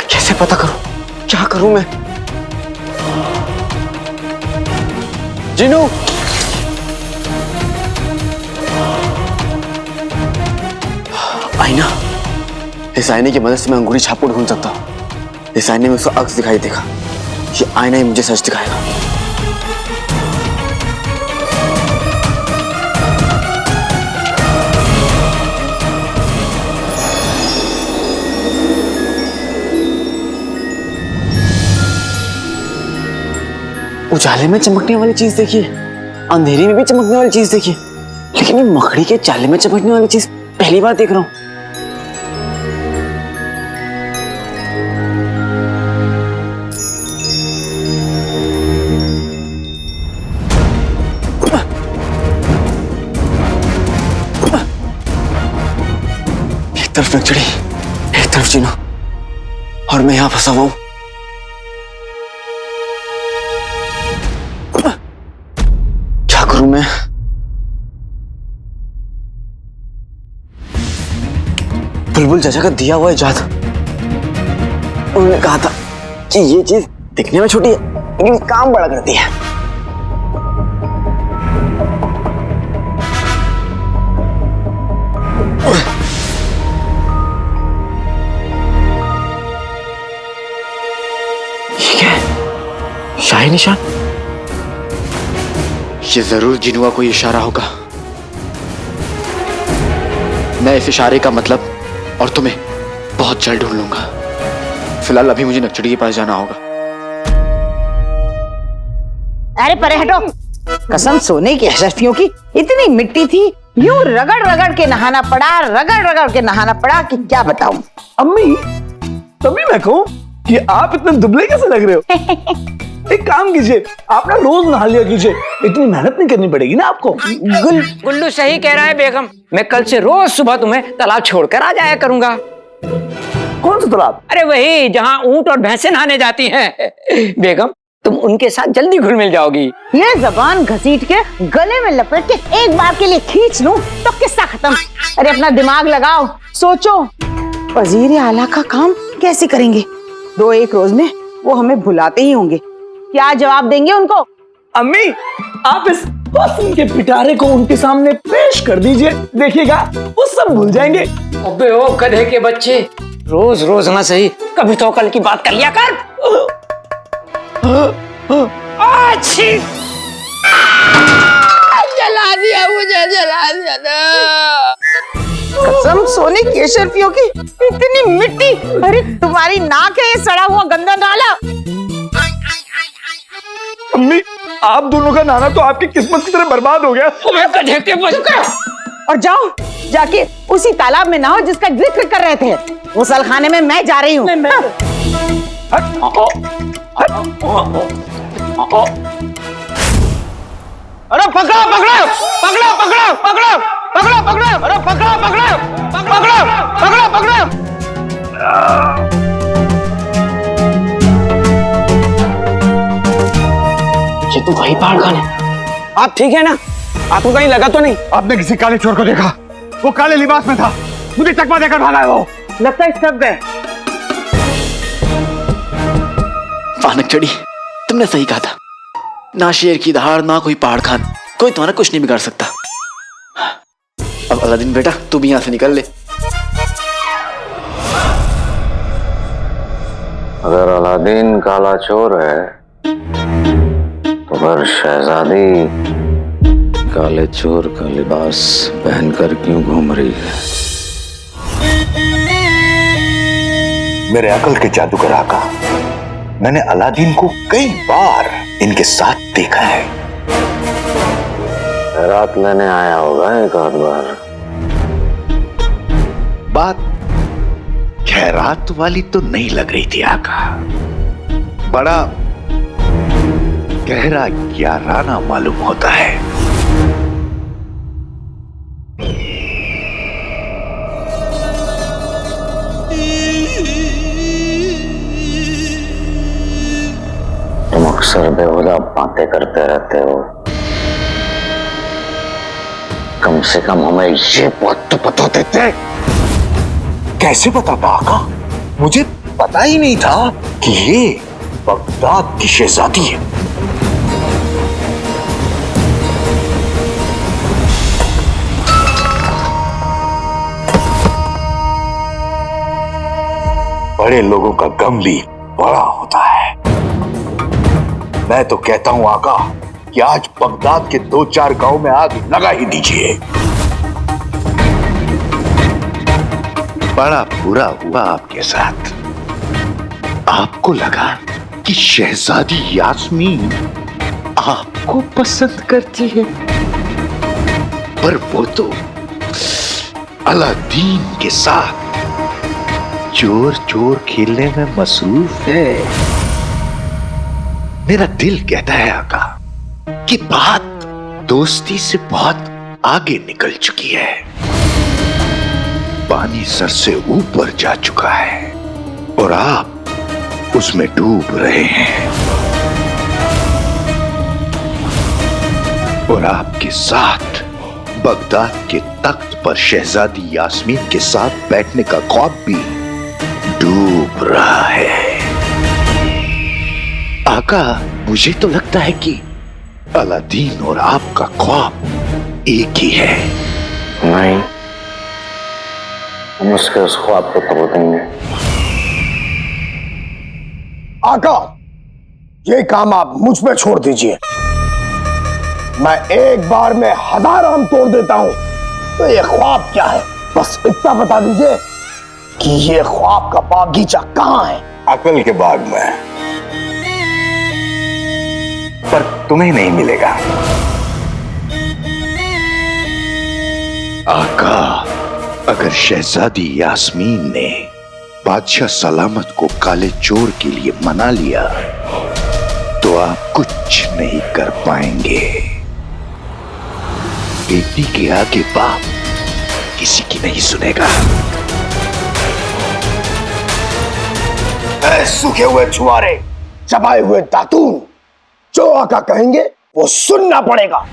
कैसे पता करूं? क्या करूं मैं? जिनू, आईना, इस आईने की मदद से मैं अंगूठी छाप को ढूंढ सकता हूं। इस आईने में उसका अक्स दिखाई देगा। ये आईना ही मुझे सच दिखाएगा। उजाले में चमकने वाली चीज देखिए, अंधेरे में भी चमकने वाली चीज देखिए, लेकिन ये मकड़ी के जाले में चमकने वाली चीज पहली बार देख रहा हूं। एक तरफ नक्चड़ी, एक तरफ जीनू, और मैं यहां फंसा हुआ हूं। क्या करूं मैं? बुलबुल चाचा का दिया हुआ इजाद। उन्होंने कहा था कि ये चीज दिखने में छोटी है लेकिन काम बड़ा करती है। ये क्या है? शाही निशान। ये जरूर जिनुआ कोई इशारा होगा। मैं इस इशारे का मतलब और तुम्हें बहुत जल्द ढूंढ लूंगा। फिलहाल अभी मुझे नक्चड़ी के पास जाना होगा। अरे परे हटो। कसम सोने की अशरफियों की इतनी मिट्टी थी, यूं रगड़ रगड़ के नहाना पड़ा, रगड़ रगड़ के नहाना पड़ा कि क्या बताऊं। अम्मी तभी मैं कहूँ कि आप इतने दुबले कैसे लग रहे हो। एक काम कीजिए, आप ना रोज नहा लिया कीजिए, इतनी मेहनत नहीं करनी पड़ेगी ना आपको। गुल्लू सही कह रहा है बेगम, मैं कल से रोज सुबह तुम्हें तालाब छोड़कर आ जाया करूंगा। कौन सा तालाब? अरे वही जहाँ ऊंट और भैंसें नहाने जाती हैं। बेगम तुम उनके साथ जल्दी घुल मिल जाओगी। ये जबान घसीट के गले में लपेट के एक बार के लिए खींच लूं तो किस्सा खत्म। अरे अपना दिमाग लगाओ, सोचो वजीर आला का काम कैसे करेंगे। 2-1 रोज में वो हमें भुलाते ही होंगे। क्या जवाब देंगे उनको? अम्मी आप इस हुस्न के पिटारे को उनके सामने पेश कर दीजिए, देखिएगा वो सब भूल जाएंगे। अबे ओ गधे के बच्चे, रोज रोज ना सही, कभी तो कल की बात कर लिया कर। अच्छी जला दिया मुझे, जला दिया ना। कसम सोने की अशरफियों की इतनी मिट्टी। अरे तुम्हारी नाक है ये सड़ा हुआ गंदा नाला। अम्मी आप दोनों का नाना तो आपकी किस्मत की तरह बर्बाद हो गया। गधे के बच्चे। और जाओ जाके उसी तालाब में नहाओ जिसका जिक्र कर रहे थे। गुसलखाने में मैं जा रही हूँ। अरे पकड़ो पकड़ो पकड़ो पकड़ो पकड़ो पकड़ो पकड़ो, अरे पकड़ो पकड़ो पकड़ो पकड़ो पकड़ो। ये तो वही पहाड़ खान है। आप ठीक है ना? आपको कहीं लगा तो नहीं? आपने किसी काले चोर को देखा? वो काले लिबास में था, मुझे चकमा देकर भागा है वो। लगता है सब गए। नक्चड़ी तुमने सही कहा था, ना शेर की दहाड़ ना कोई पहाड़ खान, कोई तुम्हारा कुछ नहीं बिगाड़ सकता। अब अलादीन बेटा तू भी यहां से निकल ले। अगर अलादीन काला चोर है तो फिर शहजादी काले चोर का लिबास पहनकर क्यों घूम रही है? मेरे अकल के जादूगर आका, मैंने अलादीन को कई बार इनके साथ देखा है। रात लेने आया होगा एक आध बार। बात खैरात वाली तो नहीं लग रही थी आका, बड़ा गहरा याराना मालूम होता है। तुम अक्सर बेहुदा बातें करते रहते हो, कम से कम हमें ये बात तो बता देते। कैसे पता था आका? मुझे पता ही नहीं था कि ये बगदाद की शहजादी है। बड़े लोगों का गम भी बड़ा होता है। मैं तो कहता हूं आका कि आज बगदाद के 2-4 गांव में आग लगा ही दीजिए। बड़ा बुरा हुआ आपके साथ। आपको लगा कि शहजादी यास्मीन आपको पसंद करती है, पर वो तो अलादीन के साथ चोर चोर खेलने में मसरूफ है। मेरा दिल कहता है आका कि बात दोस्ती से बहुत आगे निकल चुकी है। पानी सर से ऊपर जा चुका है और आप उसमें डूब रहे हैं। और आपके साथ बगदाद के तख्त पर शहजादी यास्मीन के साथ बैठने का ख्वाब भी डूब रहा है। आका, मुझे तो लगता है कि अलादीन और आपका ख्वाब एक ही है। नहीं, हम उसके उस ख्वाब को तोड़ देंगे। आका, ये काम आप मुझ पे छोड़ दीजिए। मैं एक बार में 1000 आम तोड़ देता हूं। तो ये ख्वाब क्या है, बस इतना बता दीजिए कि ये ख्वाब का बागीचा कहां है। अकल के बाग में, पर तुम्हें नहीं मिलेगा। आका, अगर शहजादी यास्मीन ने बादशाह सलामत को काले चोर के लिए मना लिया तो आप कुछ नहीं कर पाएंगे। बेटी के आगे बाप किसी की नहीं सुनेगा। सूखे हुए छुआरे, चबाए हुए दातून, जो आका कहेंगे वो सुनना पड़ेगा,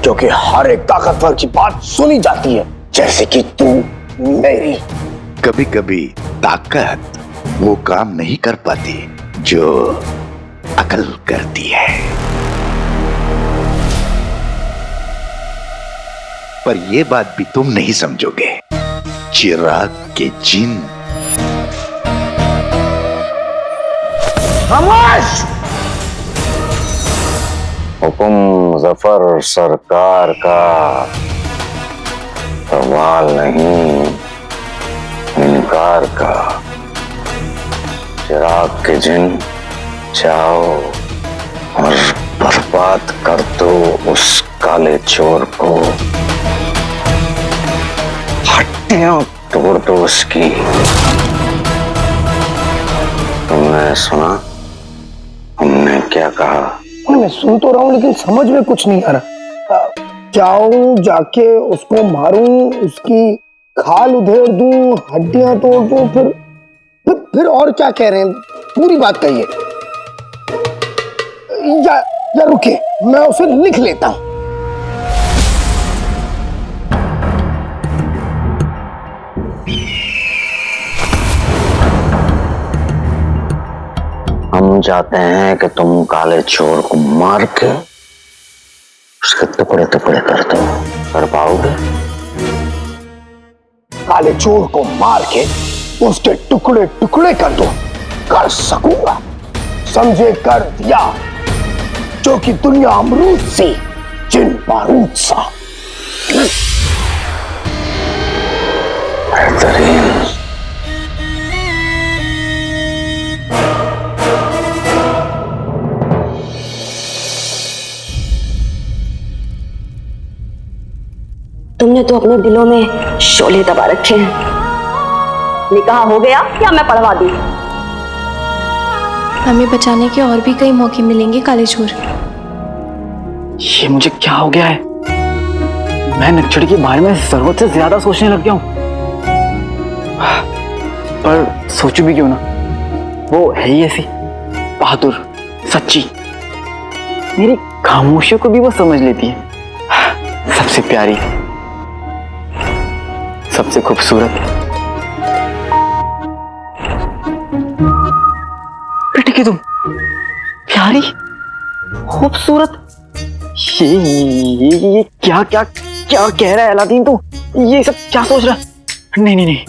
क्योंकि हर एक ताकतवर की बात सुनी जाती है, जैसे कि तू मेरी। कभी कभी ताकत वो काम नहीं कर पाती जो अकल करती है। पर ये बात भी तुम नहीं समझोगे। चिराग के जिन। खामोश! हुक्म जफर सरकार का, सवाल नहीं इनकार का। चिराग के जिन, जाओ और बर्बाद कर दो उस काले चोर को। हड्डियां तोड़ दो उसकी। तुमने सुना हमने क्या कहा? मैं सुन तो रहा हूं लेकिन समझ में कुछ नहीं आ रहा। जाऊं, जाके उसको मारूं, उसकी खाल उधेड़ दूं, हड्डियां तोड़ दूं, फिर और क्या कह रहे हैं? पूरी बात कहिए। या रुकिए, मैं उसे लिख लेता हूं। हम चाहते हैं कि तुम काले चोर को मार के उसके टुकड़े टुकड़े कर दो। कर पाओगे? काले चोर को मार के उसके टुकड़े टुकड़े कर दो। कर सकूंगा, समझे, कर दिया। जो कि दुनिया अमरूद सी, जिन बारूद सा। बेहतरीन। तुमने तो अपने दिलों में शोले दबा रखे हैं। निकाह हो गया या मैं पढ़वा दूं? हमें बचाने के और भी कई मौके मिलेंगे काले चोर। ये मुझे क्या हो गया है? मैं नक्सड़ी के बारे में जरूरत से ज्यादा सोचने लग गया हूं। पर सोचूं भी क्यों ना, वो है ही ऐसी बहादुर, सच्ची। मेरी खामोशियों को भी वो समझ लेती है। सबसे प्यारी, सबसे खूबसूरत। बेटी की तुम प्यारी, खूबसूरत। ये क्या क्या क्या कह रहा है अलादीन? तू ये सब क्या सोच रहा है? नहीं नहीं नहीं,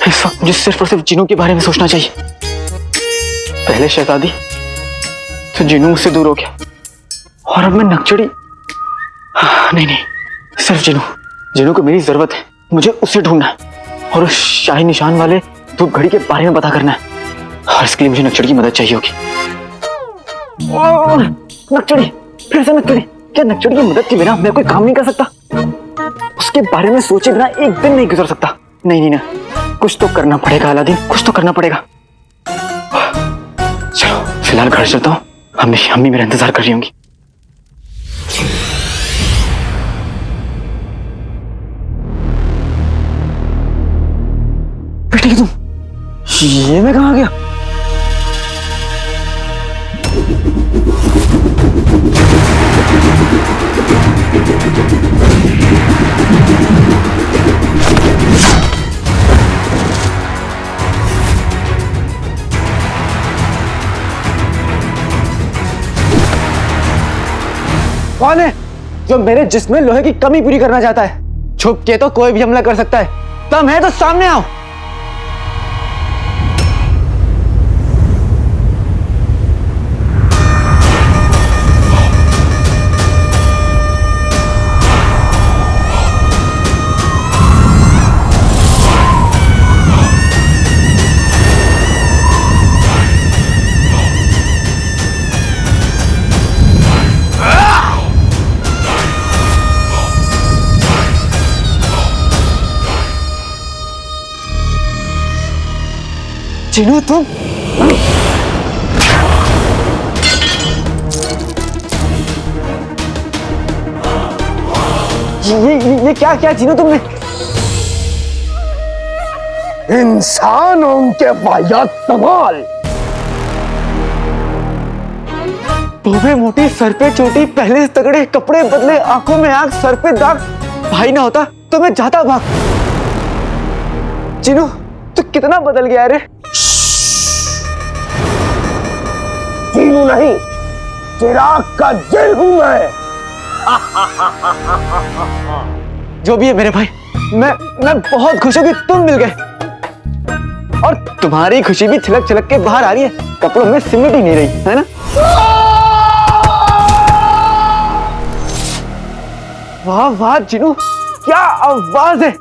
इस वक्त मुझे सिर्फ और सिर्फ जिनों के बारे में सोचना चाहिए। पहले शहजादी तो जिनों मुझसे दूर हो गया, और अब मैं नक्सड़ी। नहीं नहीं, सिर्फ जिनों को मेरी जरूरत है। मुझे उसे ढूंढना है और उस शाही निशान वाले धूप घड़ी के बारे में पता करना है, और इसके लिए मुझे नक्सड़ी की मदद चाहिए होगी। नक्सड़ी, फिर से नक्सड़ी। क्या नक्सड़ी की मदद के बिना मैं कोई काम नहीं कर सकता? उसके बारे में सोचे बिना एक दिन नहीं गुजर सकता। नहीं नहीं ना, कुछ तो करना पड़ेगा अलादीन, कुछ तो करना पड़ेगा। चलो फिलहाल घर चलता हूँ, अम्मी मेरा इंतजार कर रही होंगी। बेटी तुम, ये मैं कहाँ आ गया? कौन है जो मेरे जिस्म में लोहे की कमी पूरी करना चाहता है? छुप के तो कोई भी हमला कर सकता है, दम है तो सामने आओ। चिनू तुम ये क्या क्या चिनू तुमने? इंसानों के वाहियात सवाल। तोबे मोटी, सर पे चोटी, पहले से तगड़े, कपड़े बदले, आंखों में आंख, सर पे दाग। भाई ना होता तो मैं जाता भाग। चिनू तू कितना बदल गया रे। चीनू नहीं, चिराग का जिन हूं मैं। जो भी है मेरे भाई, मैं बहुत खुश हूं कि तुम मिल गए। और तुम्हारी खुशी भी छिलक छिलक के बाहर आ रही है, कपड़ों में सिमट ही नहीं रही है ना। वाह वाह चिनू, क्या आवाज है।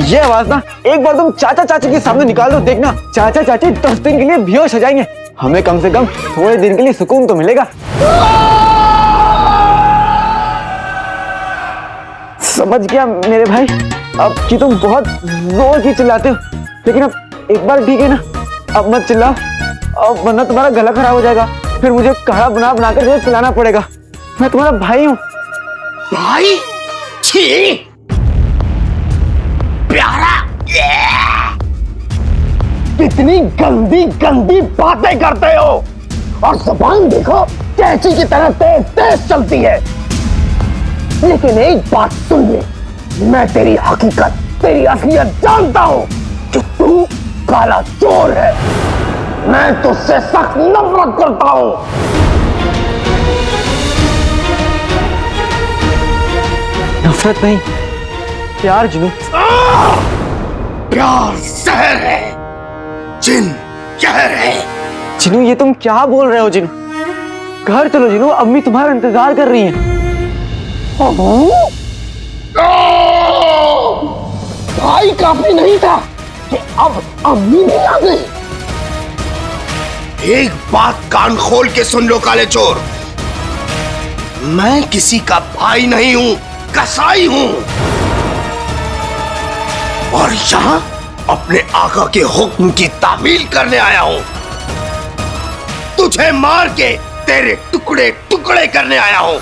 ये आवाज ना एक बार तुम चाचा चाची के सामने निकाल दो, देखना चाचा चाची 10 दिन के लिए बेहोश हो जाएंगे। हमें कम से कम थोड़े दिन के लिए सुकून तो मिलेगा। समझ गया मेरे भाई, अब कि तुम बहुत जोर की चिल्लाते हो, लेकिन अब एक बार ठीक है ना, अब मत चिल्लाओ, अब वरना तुम्हारा गला खराब हो जाएगा। फिर मुझे काढ़ा बना बनाकर तुम्हें पिलाना पड़ेगा। मैं तुम्हारा भाई हूँ। भाई? छी! प्यारा! कितनी गंदी गंदी बातें करते हो, और जुबान देखो कैंची की तरह तेज तेज चलती है। लेकिन एक बात सुन ले, मैं तेरी हकीकत, तेरी असलियत जानता हूं कि तू काला चोर है। मैं तुझसे सख्त नफरत करता हूं। नफरत नहीं, प्यार जिनू। प्यार जहर है, जिन जहर है। जिनू ये तुम क्या बोल रहे हो जिनू? घर चलो जिनू, अम्मी तुम्हारा इंतजार कर रही हैं। भाई काफी नहीं था कि अब अम्मी भी आ गई। एक बात कान खोल के सुन लो काले चोर, मैं किसी का भाई नहीं हूं, कसाई हूं, और यहां अपने आका के हुक्म की तामील करने आया हूं। तुझे मार के तेरे टुकड़े टुकड़े करने आया हूं।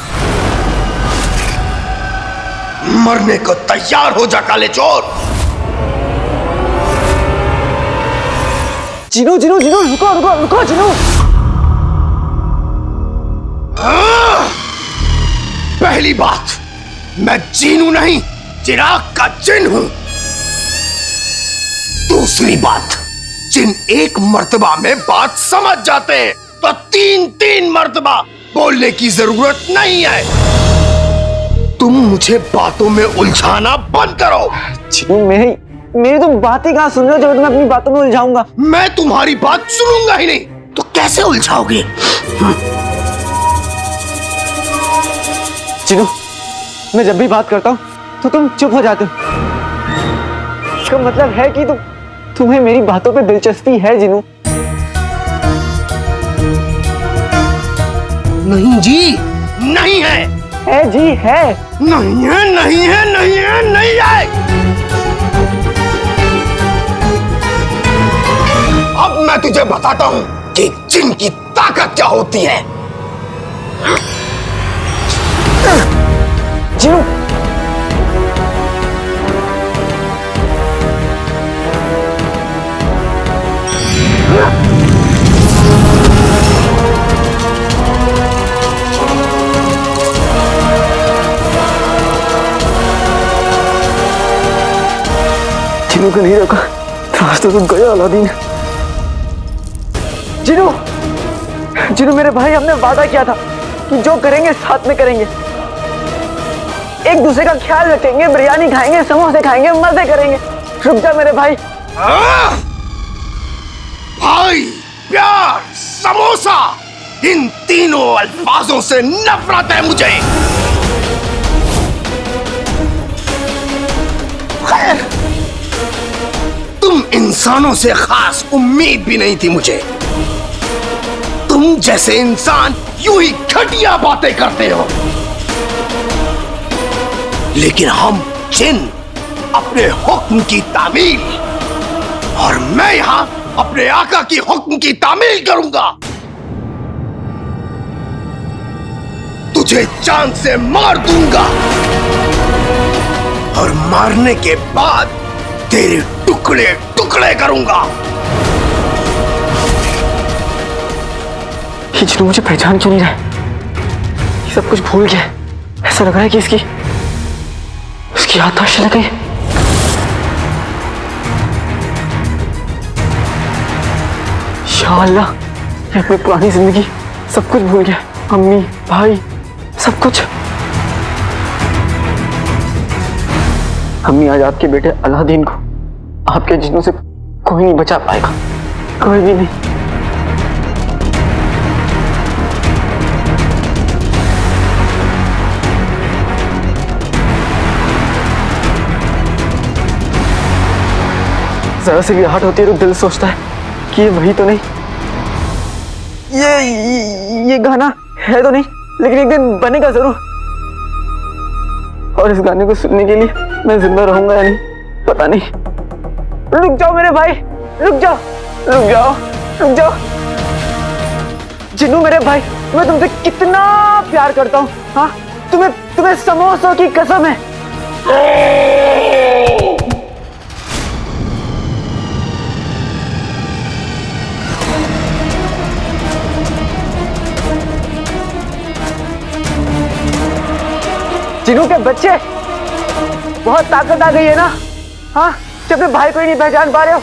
मरने को तैयार हो जा काले चोर। जिनू जिनू जिनू, रुको रुको रुको जिनू। पहली बात, मैं जीनू नहीं, चिराग का जिन हूं। दूसरी बात, जिन एक मर्तबा में बात समझ जाते हैं तो 3-3 मर्तबा बोलने की जरूरत नहीं है। तुम मुझे बातों में उलझाना बंद करो। जिनू मेरी तुम बातें कहां सुन रहे हो जब मैं अपनी बातों में उलझाऊंगा? मैं तुम्हारी बात सुनूंगा ही नहीं तो कैसे उलझाओगे? जिनू, मैं जब भी बात करता हूं तो तुम चुप हो जाते हो। इसका मतलब है कि तुम्हें मेरी बातों पे दिलचस्पी है जिनू? नहीं जी, नहीं है। है जी, है। नहीं है, नहीं है, नहीं है, नहीं है। अब मैं तुझे बताता हूं कि जिन की ताकत क्या होती है। जिनू, जिनू को नहीं रोका, रास्ते तुम गए अलादीन। जिनू, जिनू मेरे भाई, हमने वादा किया था कि जो करेंगे साथ में करेंगे, एक दूसरे का ख्याल रखेंगे, बिरयानी खाएंगे, समोसे खाएंगे, मजे करेंगे। रुक जा मेरे भाई। भाई, प्यार, समोसा, इन तीनों अल्फाजों से नफरत है मुझे। खैर, तुम इंसानों से खास उम्मीद भी नहीं थी मुझे। तुम जैसे इंसान यूं ही घटिया बातें करते हो, लेकिन हम जिन अपने हुक्म की तामील, और मैं यहां अपने आका की हुक्म की तामील करूंगा। तुझे जान से मार दूंगा और मारने के बाद तेरे टुकड़े टुकड़े करूंगा। ये जिन्हों मुझे पहचान क्यों नहीं रहा है? ये सब कुछ भूल गया। ऐसा लग रहा है कि इसकी याददाश्त चली गई। या अल्लाह, ये अपनी पुरानी जिंदगी सब कुछ भूल गया। अम्मी, भाई, सब कुछ। अम्मी, आज आपके बेटे अलादीन को आपके जिन्नों से कोई नहीं बचा पाएगा, कोई भी नहीं। जरा से भी आहट होती है तो दिल सोचता है कि ये वही तो नहीं, ये गाना है तो नहीं, लेकिन एक दिन बनेगा जरूर। और इस गाने को सुनने के लिए मैं जिंदा रहूंगा या नहीं पता नहीं। रुक जाओ मेरे भाई, रुक जाओ, रुक जाओ, रुक जाओ। जिन्नू मेरे भाई, मैं तुमसे कितना प्यार करता हूँ। हाँ, तुम्हें समोसों की कसम है। जिन्नू के बच्चे, बहुत ताकत आ गई है ना? हाँ, जब अपने भाई को ही नहीं पहचान पा रहे हो,